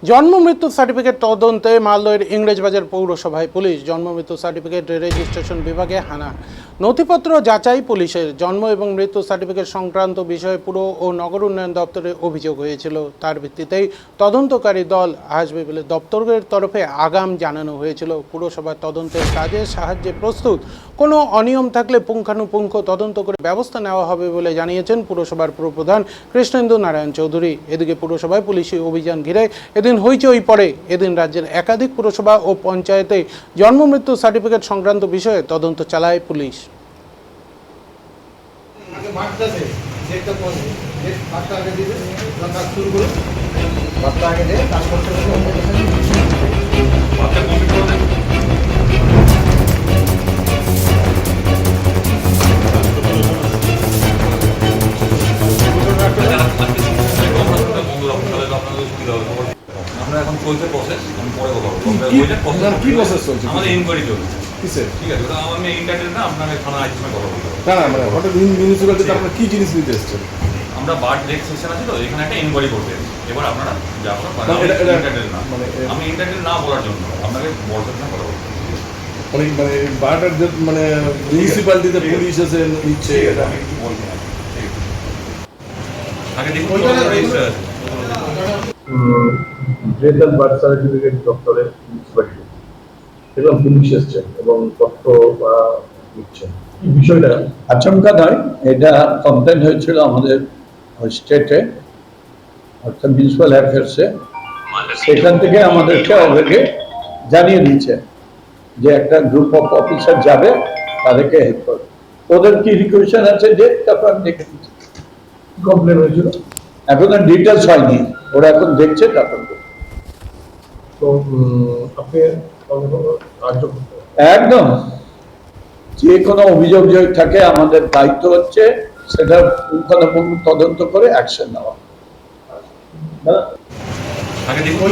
জন্ম মৃত্যু সার্টিফিকেট তদন্তে মালদহের ইংরেজবাজার পৌরসভায় পুলিশ জন্ম মৃত্যু সার্টিফিকেট রেজিস্ট্রেশন বিভাগে হানা। নথিপত্র যাচাই পুলিশের জন্ম এবং মৃত্যু সার্টিফিকেট সংক্রান্ত বিষয়ে পুর ও নগর উন্নয়ন দপ্তরে অভিযোগ হয়েছিল। তার ভিত্তিতেই তদন্তকারী দল আসবে বলে দপ্তরের তরফে আগাম জানানো হয়েছিল। পুরসভার তদন্তের কাজে সাহায্যে প্রস্তুত, কোনো অনিয়ম থাকলে পুঙ্খানুপুঙ্খ তদন্ত করে ব্যবস্থা নেওয়া হবে বলে জানিয়েছেন পুরসভার পুরপ্রধান কৃষ্ণেন্দু নারায়ণ চৌধুরী। এদিকে পুরসভায় পুলিশি অভিযান ঘিরে এদিন হইচই পড়ে। এদিন রাজ্যের একাধিক পুরসভা ও পঞ্চায়েতে জন্ম মৃত্যু সার্টিফিকেট সংক্রান্ত বিষয়ে তদন্ত চালায় পুলিশ। আমরা এখন চলছে প্রসেস, আমি পরে কথা বলবো। কি প্রসেস চলছে? আমাদের ইনকোয়ারি চলছে। কিসের? ঠিক আছে, ওটা আমি ইন্টারনেট না, আপনাকে থানা আইসি সঙ্গে কথা বলবো। না না, মানে হঠাৎ মিউনিসিপ্যালিটিতে আপনারা কি জিনিস নিতে এসেছেন? আমরা বার্ড ডেক সেকশন আছে তো, এখানে একটা ইনকোয়ারি করতে এসেছি। এবার আপনারা যা ইন্টারনেট না, আমি ইন্টারনেট না বলার জন্য আপনাকে বলার জন্য কথা বলবো। মানে বারটার মানে মিউনিসিপ্যালিটিতে পুলিশ এসে নিচ্ছে, আমি কিছু বলছি না। আগে দেখুন ডেথ অ্যান্ড বার্থ সার্টিফিকেট দপ্তরের মিউনিসিপ্যালিটি এবং পুলিশ এসছেন এবং তথ্য নিচ্ছেন। এই বিষয়টা আচমকা নয়, এটা কমপ্লেন হয়েছিল আমাদের স্টেটে, অর্থাৎ মিউনিসিপ্যাল অ্যাফেয়ার্সে। সেখান থেকে আমাদেরকে অলরেডি জানিয়ে দিচ্ছে যে একটা গ্রুপ অফ অফিসার যাবে, তাদেরকে হেল্প করবে। ওদের কি রিকোয়েশন আছে যে তারপর আমি দেখে দিচ্ছি। কমপ্লেন হয়েছিল, এখন ডিটেলস হয়নি, ওরা এখন দেখছে তারপর। তো আপনি সাহায্য করতে একদম, যে কোনো অভিযোগ যদি থাকে আমাদের দায়িত্ব হচ্ছে সেটা পুঙ্খানুপুঙ্খ তদন্ত করে অ্যাকশন নেওয়া। আগে দেখুন